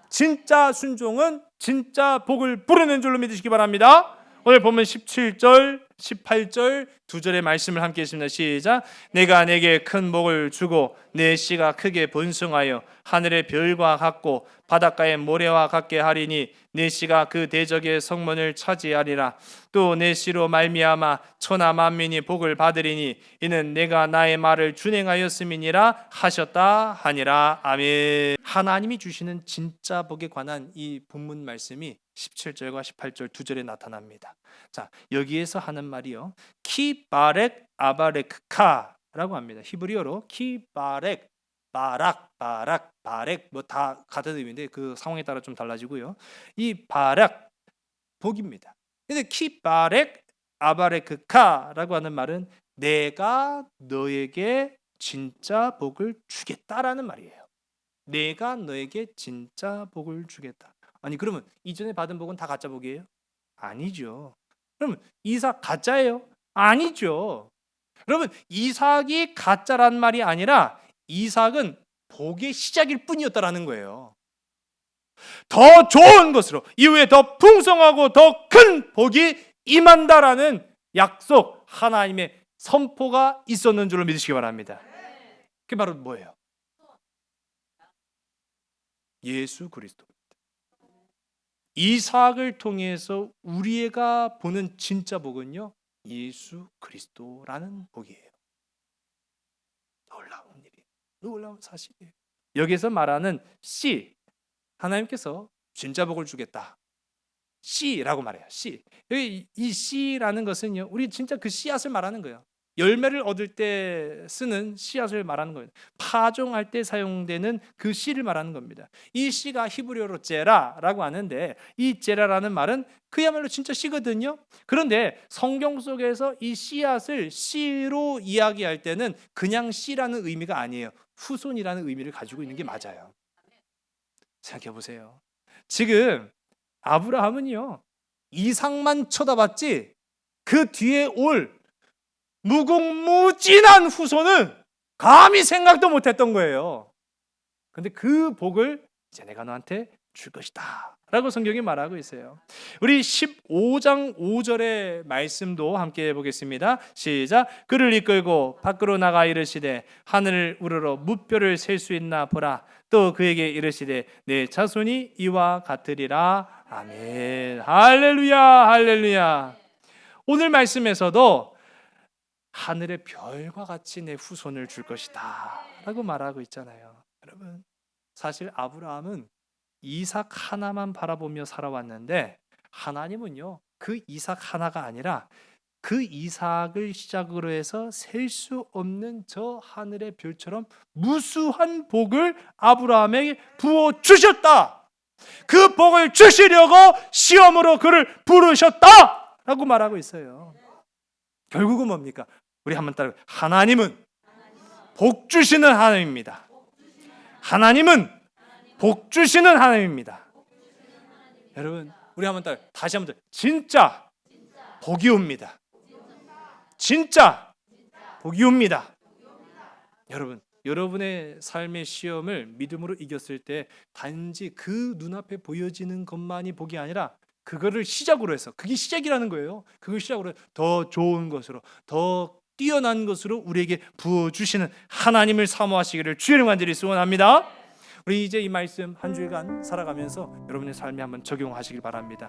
진짜 순종은 진짜 복을 부르는 줄로 믿으시기 바랍니다. 오늘 보면 17절, 18절 두 절의 말씀을 함께 했습니다. 시작. 내가 내게 큰 복을 주고 내 씨가 크게 번성하여 하늘의 별과 같고 바닷가의 모래와 같게 하리니 내 씨가 그 대적의 성문을 차지하리라. 또 내 씨로 말미암아 천하 만민이 복을 받으리니 이는 내가 나의 말을 준행하였음이니라 하셨다 하니라. 아멘. 하나님이 주시는 진짜 복에 관한 이 본문 말씀이 17절과 18절 두 절에 나타납니다. 자, 여기에서 하는 말이요, 키바렉 아바렉카라고 합니다. 히브리어로 키바렉, 바락, 바렉 뭐 다 같은 의미인데 그 상황에 따라 좀 달라지고요. 이 바락 복입니다. 근데 키바렉 아바렉카라고 하는 말은 내가 너에게 진짜 복을 주겠다라는 말이에요. 내가 너에게 진짜 복을 주겠다. 아니 그러면 이전에 받은 복은 다 가짜 복이에요? 아니죠. 그러면 이삭 가짜예요? 아니죠. 여러분 이삭이 가짜란 말이 아니라 이삭은 복의 시작일 뿐이었다라는 거예요. 더 좋은 것으로 이후에 더 풍성하고 더 큰 복이 임한다라는 약속, 하나님의 선포가 있었는 줄로 믿으시기 바랍니다. 그게 바로 뭐예요? 예수 그리스도. 이삭을 통해서 우리가 보는 진짜 복은요, 예수 그리스도라는 복이에요. 놀라운 일이에요. 놀라운 사실이에요. 여기서 말하는 씨, 하나님께서 진짜 복을 주겠다. 씨라고 말해요. 씨. 여기 이 씨라는 것은요, 우리 진짜 그 씨앗을 말하는 거예요. 열매를 얻을 때 쓰는 씨앗을 말하는 거예요. 파종할 때 사용되는 그 씨를 말하는 겁니다. 이 씨가 히브리어로 제라라고 하는데 이 제라라는 말은 그야말로 진짜 씨거든요. 그런데 성경 속에서 이 씨앗을 씨로 이야기할 때는 그냥 씨라는 의미가 아니에요. 후손이라는 의미를 가지고 있는 게 맞아요. 생각해 보세요. 지금 아브라함은요, 이삭만 쳐다봤지 그 뒤에 올 무궁무진한 후손은 감히 생각도 못했던 거예요. 그런데 그 복을 이제 내가 너한테 줄 것이다 라고 성경이 말하고 있어요. 우리 15장 5절의 말씀도 함께 보겠습니다. 시작. 그를 이끌고 밖으로 나가 이르시되 하늘을 우러러 무뼈를 셀 수 있나 보라. 또 그에게 이르시되 내 자손이 이와 같으리라. 아멘. 할렐루야, 할렐루야. 오늘 말씀에서도 하늘의 별과 같이 내 후손을 줄 것이다 라고 말하고 있잖아요. 여러분 사실 아브라함은 이삭 하나만 바라보며 살아왔는데 하나님은요 그 이삭 하나가 아니라 그 이삭을 시작으로 해서 셀 수 없는 저 하늘의 별처럼 무수한 복을 아브라함에게 부어주셨다. 그 복을 주시려고 시험으로 그를 부르셨다 라고 말하고 있어요. 결국은 뭡니까? 우리 한번 따라 하나님은 복 주시는 하나님입니다. 하나님은 복 주시는 하나님입니다. 여러분 우리 한번 따라 다시 한번 진짜 복이 옵니다. 진짜 복이 옵니다. 여러분 여러분의 삶의 시험을 믿음으로 이겼을 때 단지 그 눈앞에 보여지는 것만이 복이 아니라 그거를 시작으로 해서 그게 시작이라는 거예요. 그걸 시작으로 해서 더 좋은 것으로 더 뛰어난 것으로 우리에게 부어주시는 하나님을 사모하시기를 주의 간절히 소원합니다. 우리 이제 이 말씀 한 주일간 살아가면서 여러분의 삶에 한번 적용하시길 바랍니다.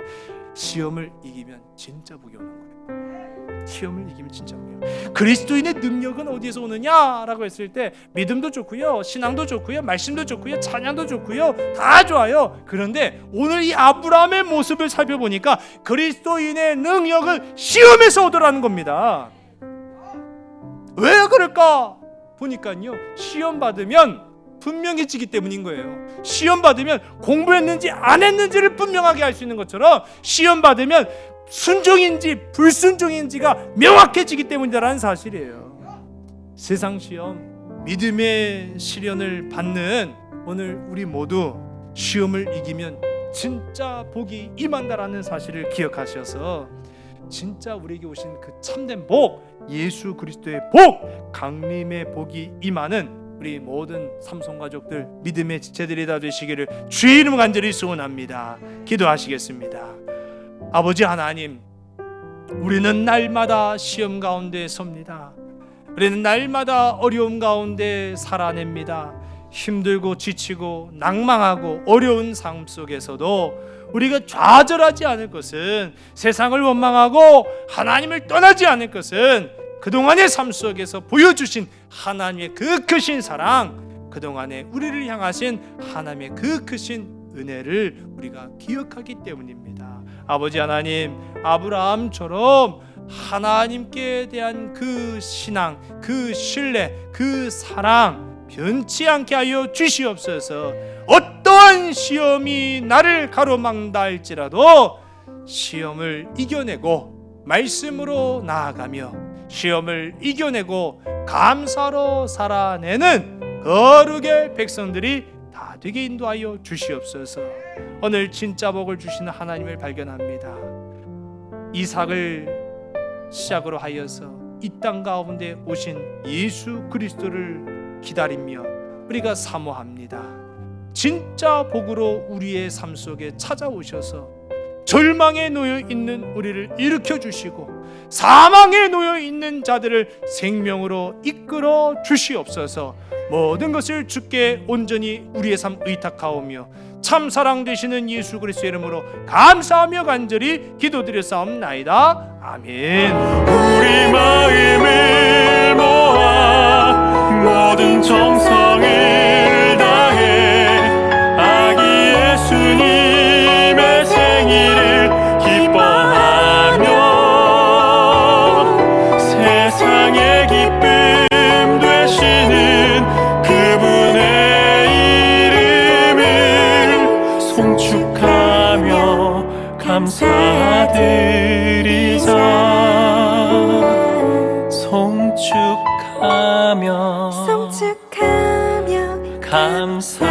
시험을 이기면 진짜 복이 오는 거예요. 시험을 이기면 진짜 어려워요. 그리스도인의 능력은 어디에서 오느냐라고 했을 때 믿음도 좋고요, 신앙도 좋고요, 말씀도 좋고요, 찬양도 좋고요, 다 좋아요. 그런데 오늘 이 아브라함의 모습을 살펴보니까 그리스도인의 능력은 시험에서 오더라는 겁니다. 왜 그럴까 보니까요, 시험 받으면 분명해지기 때문인 거예요. 시험 받으면 공부했는지 안 했는지를 분명하게 알 수 있는 것처럼 시험 받으면 순종인지 불순종인지가 명확해지기 때문이라는 사실이에요. 세상 시험, 믿음의 시련을 받는 오늘 우리 모두 시험을 이기면 진짜 복이 임한다라는 사실을 기억하셔서 진짜 우리에게 오신 그 참된 복, 예수 그리스도의 복, 강림의 복이 임하는 우리 모든 삼손 가족들, 믿음의 지체들이 다 되시기를 주의 이름 간절히 소원합니다. 기도하시겠습니다. 아버지 하나님, 우리는 날마다 시험 가운데 섭니다. 우리는 날마다 어려움 가운데 살아냅니다. 힘들고 지치고 낭망하고 어려운 삶 속에서도 우리가 좌절하지 않을 것은, 세상을 원망하고 하나님을 떠나지 않을 것은 그동안의 삶 속에서 보여주신 하나님의 그 크신 사랑, 그동안에 우리를 향하신 하나님의 그 크신 은혜를 우리가 기억하기 때문입니다. 아버지 하나님, 아브라함처럼 하나님께 대한 그 신앙, 그 신뢰, 그 사랑 변치 않게 하여 주시옵소서. 어떠한 시험이 나를 가로막는다 할지라도 시험을 이겨내고 말씀으로 나아가며 시험을 이겨내고 감사로 살아내는 거룩의 백성들이 다 되게 인도하여 주시옵소서. 오늘 진짜 복을 주시는 하나님을 발견합니다. 이삭을 시작으로 하여서 이 땅 가운데 오신 예수 그리스도를 기다리며 우리가 사모합니다. 진짜 복으로 우리의 삶 속에 찾아오셔서 절망에 놓여 있는 우리를 일으켜 주시고 사망에 놓여 있는 자들을 생명으로 이끌어 주시옵소서. 모든 것을 주께 온전히 우리의 삶 의탁하오며 참 사랑 되시는 예수 그리스도의 이름으로 감사하며 간절히 기도드렸사옵나이다. 아멘. 우리 마음을 모아 모든 정성을 다해 아기 예수님의 생일을 기뻐하며 세상의 기쁨 되시는 그분의 이름을 송축하며 감사드리자. 송축하며 송축하며 감사